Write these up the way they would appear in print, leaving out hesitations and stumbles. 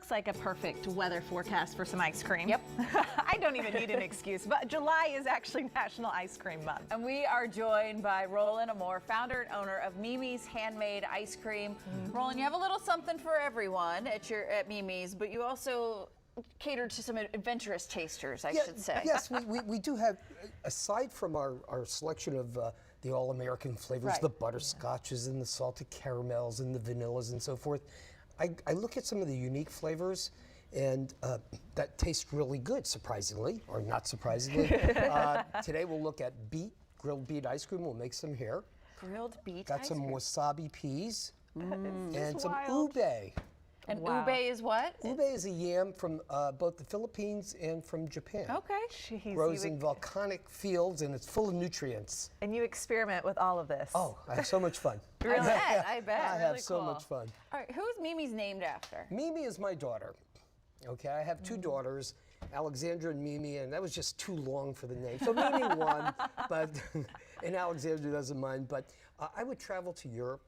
looks like a perfect weather forecast for some ice cream. Yep. I don't even need an excuse, but July is actually National Ice Cream Month. And we are joined by Roland Amore, founder and owner of Mimi's Handmade Ice Cream. Roland, you have a little something for everyone at Mimi's, but you also cater to some adventurous tasters, I should say. Yes, we do have, aside from our selection of the all-American flavors, the butterscotches and the salted caramels and the vanillas and so forth, I look at some of the unique flavors and that taste really good, surprisingly, or not surprisingly. Today we'll look at grilled beet ice cream. We'll make some here. Grilled beet Got ice some cream. wasabi peas and some wild. ube. And Wow. ube is what? Ube is a yam from both the Philippines and from Japan. Okay. Jeez, Grows in volcanic fields and it's full of nutrients. And you experiment with all of this. Oh, I have so much fun. I bet. I bet. I have Really so cool. much fun. All right, who's Mimi's named after? Mimi is my daughter. Okay, I have two daughters, Alexandra and Mimi, and that was just too long for the name. So Mimi won, but and Alexandra doesn't mind. But I would travel to Europe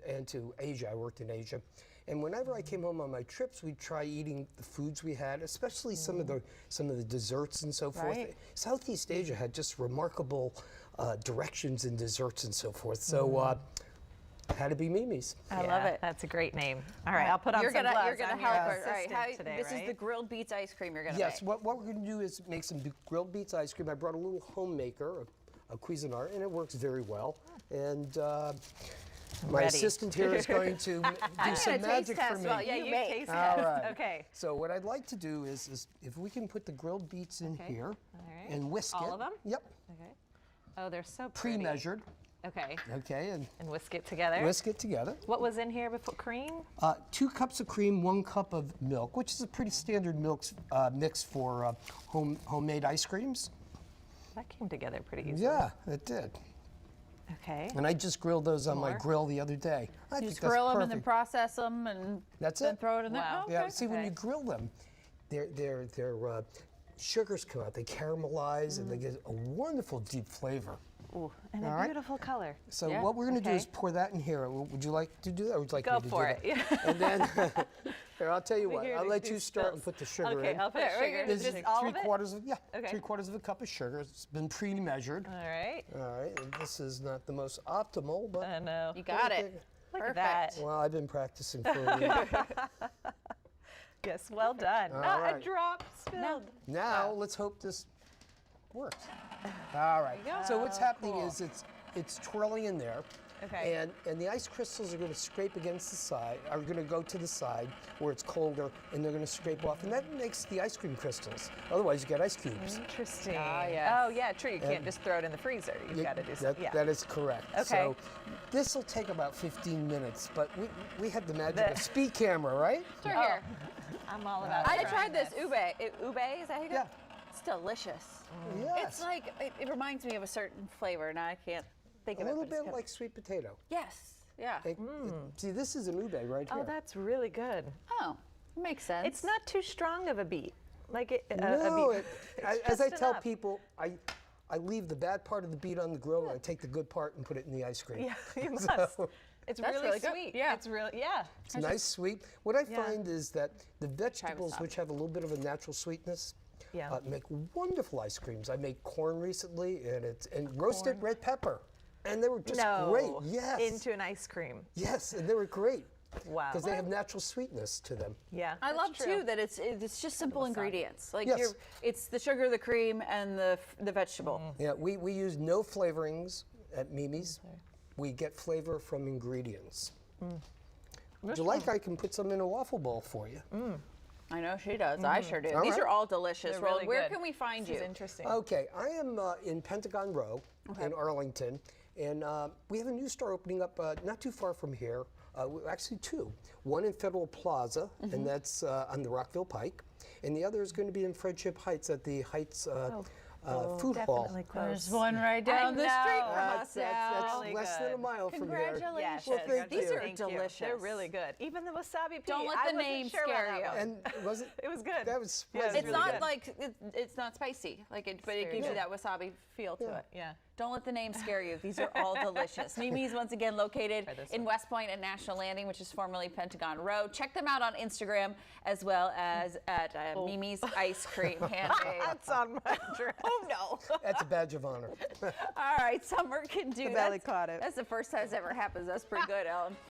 and to Asia. I worked in Asia, and whenever I came home on my trips, we'd try eating the foods we had, especially some of the desserts and so forth. Right. Southeast Asia had just remarkable directions in desserts and so forth. So. Had to be Mimi's. I love it. That's a great name. All right, I'll put on You're some gonna, gloves. You're going to I'm your help her. All right, assistant today, this right? is the grilled beets ice cream you're going to Yes, make. what we're going to do is make some grilled beets ice cream. I brought a little homemaker, a Cuisinart, and it works very well. And my ready. assistant here is going to do some magic for me. Well, yeah, you make. taste All it. right. Okay. So what I'd like to do is if we can put the grilled beets in here right. and whisk it. All of them? Yep. Okay. Oh, they're so pretty. Pre-measured. Okay. Okay, and And whisk it together. whisk it together. What was in here before? Cream? 2 cups of cream, 1 cup of milk, which is a pretty standard mix for homemade ice creams. That came together pretty easily. Yeah, it did. Okay. And I just grilled those on my More? grill the other day. I think Just that's grill them and then perfect. process them and That's then it. throw it in there. Wow. Oh, Yeah, okay. see, when you grill them, their sugars come out. They caramelize and they get a wonderful deep flavor. Ooh, and All a right. beautiful color. So Yeah, what we're going to do okay. is pour that in here. Would you like to do that, or would you like Go me to for do it. that? Yeah. And then, here, I'll tell you what. Here, I'll let these you start and spills. put the sugar Okay, in. I'll put There, we're sugar. gonna This is Just all of it? 3/4 of a cup of sugar. It's been pre-measured. All right. All right, and this is not the most optimal, but I know. You got it. Look Perfect. at that. well, I've been practicing for a week. Yes, well done. All A right. drop spilled. Now let's hope this works. All right. So what's happening is it's twirling in there. Okay. And the ice crystals are going to scrape against the side, are going to go to the side where it's colder, and they're going to scrape off, and that makes the ice cream crystals. Otherwise, you get ice cubes. Interesting. Ah, yes. Oh, yeah, true. You can't just throw it in the freezer. You've got to do something. Yeah. That is correct. Okay. So this will take about 15 minutes, but we have the magic of speed camera, right? Sure, here. I'm all about I trying tried this ube. Ube, is that how you do it? Yeah. It's delicious. Yes. It's like, it reminds me of a certain flavor. Now I can't think a of it. little but it's bit good. like sweet potato. Yes. Yeah. See, this is an ube right here. Oh, that's really good. Oh, makes sense. It's not too strong of a beet. Like a No, beet. as I just tell enough. people, I leave the bad part of the beet on the grill and I take the good part and put it in the ice cream. Yeah, you must. So, It's That's really, really good. sweet. Yeah. It's really, yeah. it's nice, sweet. What I find is that the vegetables, wasabi. which have a little bit of a natural sweetness, Yeah. make wonderful ice creams. I made corn recently, and roasted red pepper, and they were just great. Yes, Into an ice cream. yes, and they were great. Wow. Because they have natural sweetness to them. Yeah. I that's love true. too that it's just simple ingredients. Like Yes. it's the sugar, the cream, and the vegetable. Yeah, we use no flavorings at Mimi's. We get flavor from ingredients. Would you like, I can put some in a waffle bowl for you. I know she does. I sure do. All These right. are all delicious. They're Roland, really where good. can we find This you? is interesting. Okay, I am in Pentagon Row in Arlington, and we have a new store opening up not too far from here. Actually, 2. One in Federal Plaza, and that's on the Rockville Pike, and the other is going to be in Friendship Heights at the Heights Food Hall. Definitely close. There's one right down the know. street from That's, us that's now. Really less than a good. mile from here. Congratulations. Well, thank These you. are Thank you. delicious. They're really good. Even the wasabi pea. Don't let I the wasn't name sure about scare that you. one. And was it? It was good. That was Yeah, it was It's really not good. like it's not spicy, like it, but it gives you that wasabi feel to it. Yeah. Don't let the name scare you. These are all delicious. Mimi's, once again, located in West Point and National Landing, which is formerly Pentagon Row. Check them out on Instagram as well as at Mimi's Ice Cream Handmade. That's on my dress. Oh, no. That's a badge of honor. All right, Summer can do The belly caught it. That's the first time it's ever happened. That's pretty good, Ellen.